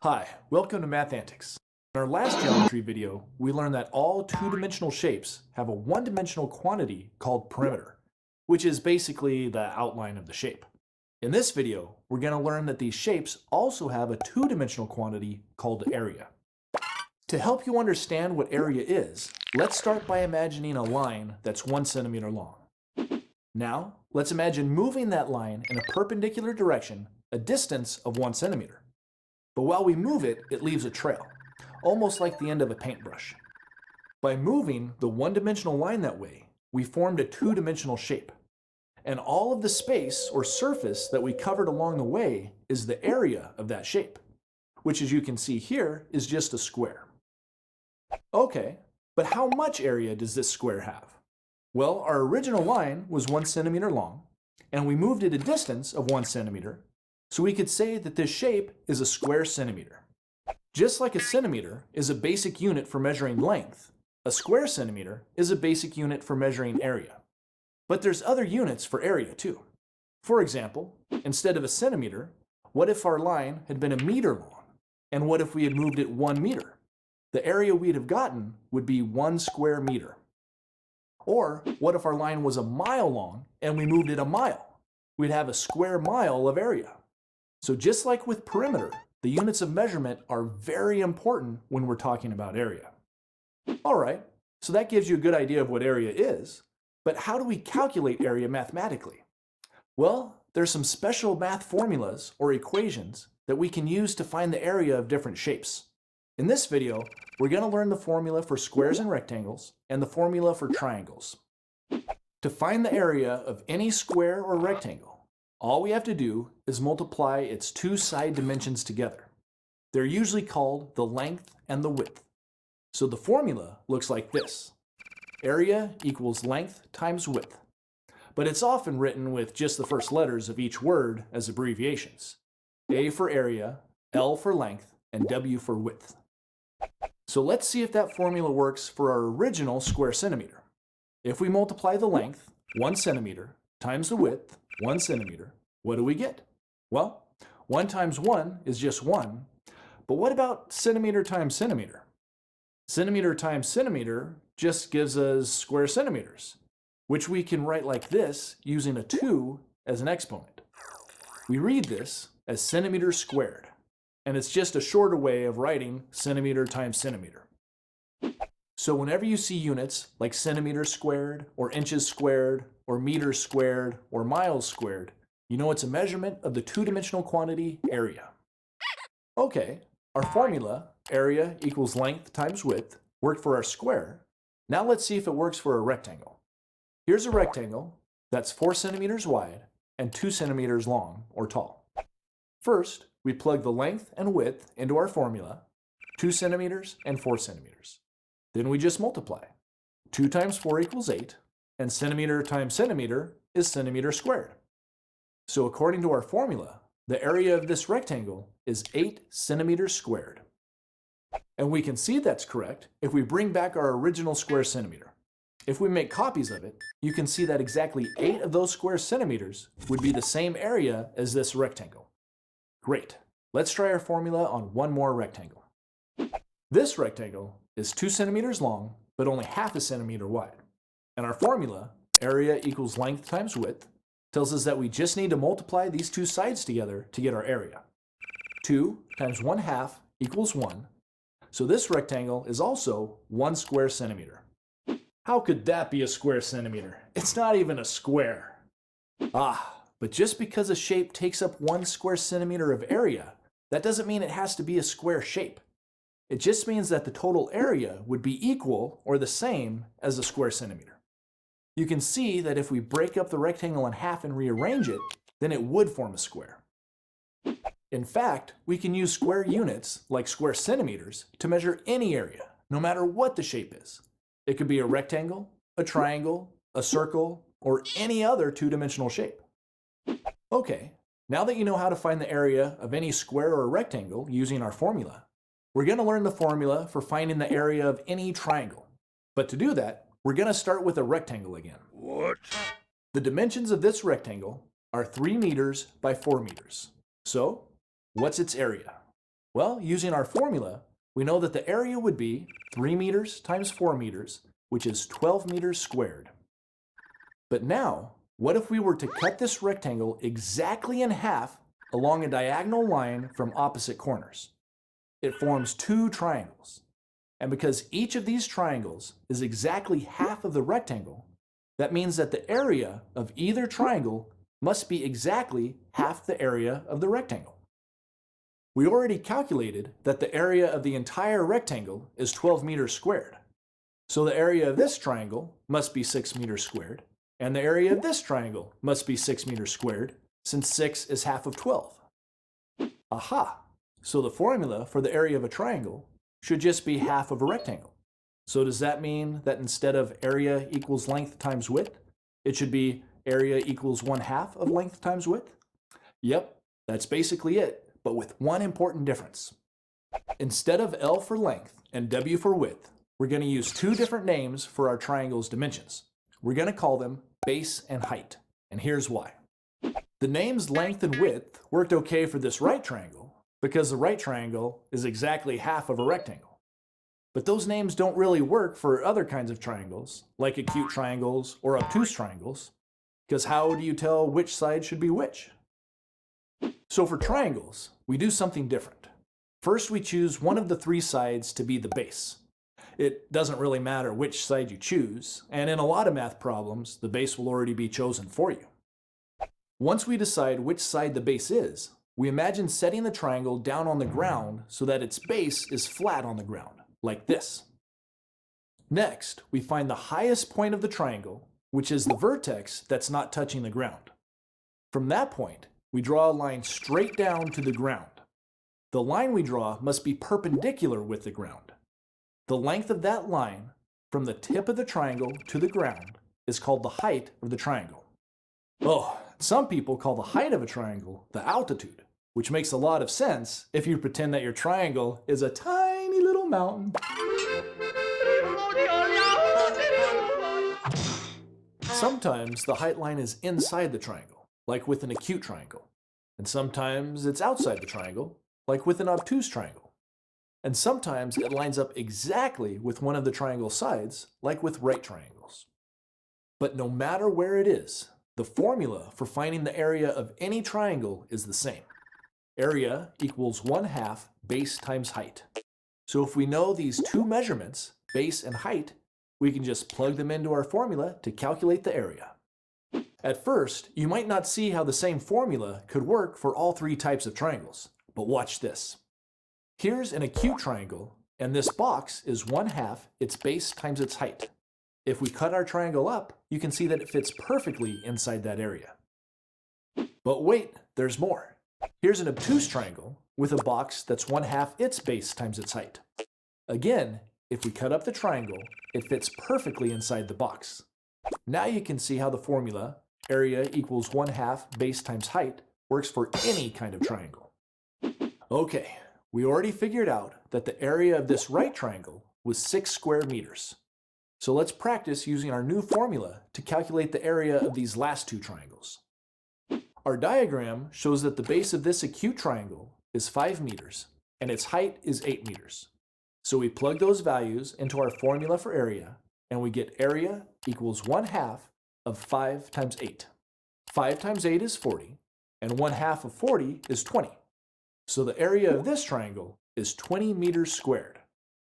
Hi, welcome to Math Antics. In our last geometry video, we learned that all two-dimensional shapes have a one-dimensional quantity called perimeter, which is basically the outline of the shape. In this video, we're going to learn that these shapes also have a two-dimensional quantity called area. To help you understand what area is, let's start by imagining a line that's 1 centimeter long. Now, let's imagine moving that line in a perpendicular direction, a distance of 1 centimeter. But while we move it, it leaves a trail, almost like the end of a paintbrush. By moving the one-dimensional line that way, we formed a two-dimensional shape. And all of the space or surface that we covered along the way is the area of that shape, which as you can see here is just a square. Okay, but how much area does this square have? Well, our original line was 1 centimeter long, and we moved it a distance of 1 centimeter, so we could say that this shape is a square centimeter. Just like a centimeter is a basic unit for measuring length, a square centimeter is a basic unit for measuring area. But there's other units for area too. For example, instead of a centimeter, what if our line had been a meter long? And what if we had moved it 1 meter? The area we'd have gotten would be 1 square meter. Or what if our line was a mile long and we moved it a mile? We'd have a square mile of area. So just like with perimeter, the units of measurement are very important when we're talking about area. All right, so that gives you a good idea of what area is, but how do we calculate area mathematically? Well, there's some special math formulas or equations that we can use to find the area of different shapes. In this video, we're going to learn the formula for squares and rectangles and the formula for triangles. To find the area of any square or rectangle, all we have to do is multiply its two side dimensions together. They're usually called the length and the width. So the formula looks like this. Area equals length times width. But it's often written with just the first letters of each word as abbreviations. A for area, L for length, and W for width. So let's see if that formula works for our original square centimeter. If we multiply the length, 1 centimeter, times the width, 1 centimeter, what do we get? Well, 1 times 1 is just 1, but what about centimeter times centimeter? Centimeter times centimeter just gives us square centimeters, which we can write like this using a 2 as an exponent. We read this as centimeters squared, and it's just a shorter way of writing centimeter times centimeter. So whenever you see units like centimeters squared, or inches squared, or meters squared, or miles squared, you know it's a measurement of the two-dimensional quantity area. Okay, our formula, area equals length times width, worked for our square. Now let's see if it works for a rectangle. Here's a rectangle that's 4 centimeters wide and 2 centimeters long or tall. First, we plug the length and width into our formula, 2 centimeters and 4 centimeters. Then we just multiply. 2 times 4 equals 8, and centimeter times centimeter is centimeter squared. So according to our formula, the area of this rectangle is 8 centimeters squared. And we can see that's correct if we bring back our original square centimeter. If we make copies of it, you can see that exactly 8 of those square centimeters would be the same area as this rectangle. Great. Let's try our formula on one more rectangle. This rectangle is 2 centimeters long, but only half a centimeter wide. And our formula, area equals length times width, tells us that we just need to multiply these two sides together to get our area. 2 times 1/2 equals 1. So this rectangle is also 1 square centimeter. How could that be a square centimeter? It's not even a square. But just because a shape takes up 1 square centimeter of area, that doesn't mean it has to be a square shape. It just means that the total area would be equal or the same as a square centimeter. You can see that if we break up the rectangle in half and rearrange it, then it would form a square. In fact, we can use square units, like square centimeters, to measure any area, no matter what the shape is. It could be a rectangle, a triangle, a circle, or any other two-dimensional shape. Okay, now that you know how to find the area of any square or rectangle using our formula, we're going to learn the formula for finding the area of any triangle. But to do that, we're going to start with a rectangle again. What? The dimensions of this rectangle are 3 meters by 4 meters. So, what's its area? Well, using our formula, we know that the area would be 3 meters times 4 meters, which is 12 meters squared. But now, what if we were to cut this rectangle exactly in half along a diagonal line from opposite corners? It forms two triangles. And because each of these triangles is exactly half of the rectangle, that means that the area of either triangle must be exactly half the area of the rectangle. We already calculated that the area of the entire rectangle is 12 meters squared. So the area of this triangle must be 6 meters squared, and the area of this triangle must be 6 meters squared, since 6 is half of 12. Aha! So the formula for the area of a triangle should just be half of a rectangle. So does that mean that instead of area equals length times width, it should be area equals 1/2 of length times width? Yep, that's basically it, but with one important difference. Instead of L for length and W for width, we're going to use two different names for our triangle's dimensions. We're going to call them base and height, and here's why. The names length and width worked okay for this right triangle because the right triangle is exactly half of a rectangle. But those names don't really work for other kinds of triangles, like acute triangles or obtuse triangles, because how do you tell which side should be which? So for triangles, we do something different. First, we choose one of the three sides to be the base. It doesn't really matter which side you choose, and in a lot of math problems, the base will already be chosen for you. Once we decide which side the base is, we imagine setting the triangle down on the ground so that its base is flat on the ground, like this. Next, we find the highest point of the triangle, which is the vertex that's not touching the ground. From that point, we draw a line straight down to the ground. The line we draw must be perpendicular with the ground. The length of that line from the tip of the triangle to the ground is called the height of the triangle. Oh, some people call the height of a triangle the altitude, which makes a lot of sense if you pretend that your triangle is a tiny little mountain. Sometimes the height line is inside the triangle, like with an acute triangle. And sometimes it's outside the triangle, like with an obtuse triangle. And sometimes it lines up exactly with one of the triangle sides, like with right triangles. But no matter where it is, the formula for finding the area of any triangle is the same. Area equals 1/2 base times height. So if we know these two measurements, base and height, we can just plug them into our formula to calculate the area. At first, you might not see how the same formula could work for all three types of triangles, but watch this. Here's an acute triangle, and this box is 1/2 its base times its height. If we cut our triangle up, you can see that it fits perfectly inside that area. But wait, there's more. Here's an obtuse triangle with a box that's 1/2 its base times its height. Again, if we cut up the triangle, it fits perfectly inside the box. Now you can see how the formula, area equals 1/2 base times height, works for any kind of triangle. Okay, we already figured out that the area of this right triangle was 6 square meters. So let's practice using our new formula to calculate the area of these last two triangles. Our diagram shows that the base of this acute triangle is 5 meters and its height is 8 meters. So we plug those values into our formula for area and we get area equals 1/2 of 5 times 8. 5 times 8 is 40 and 1/2 of 40 is 20. So the area of this triangle is 20 meters squared.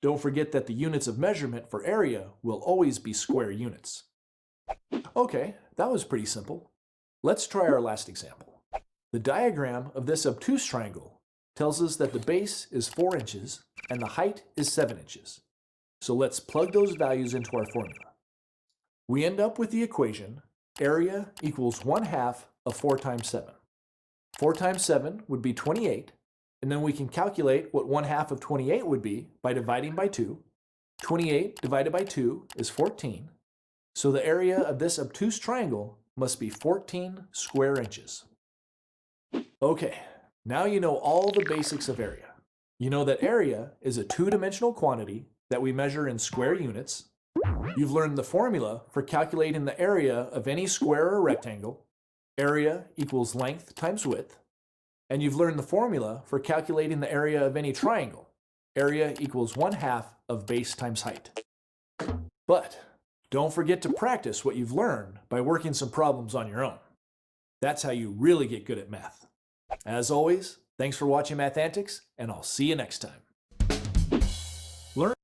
Don't forget that the units of measurement for area will always be square units. Okay, that was pretty simple. Let's try our last example. The diagram of this obtuse triangle tells us that the base is 4 inches and the height is 7 inches. So let's plug those values into our formula. We end up with the equation area equals 1/2 of 4 times 7. 4 times 7 would be 28, and then we can calculate what 1/2 of 28 would be by dividing by 2. 28 divided by 2 is 14. So the area of this obtuse triangle must be 14 square inches. Okay, now you know all the basics of area. You know that area is a two-dimensional quantity that we measure in square units. You've learned the formula for calculating the area of any square or rectangle. Area equals length times width. And you've learned the formula for calculating the area of any triangle. Area equals 1/2 of base times height. But don't forget to practice what you've learned by working some problems on your own. That's how you really get good at math. As always, thanks for watching Mathantics, and I'll see you next time.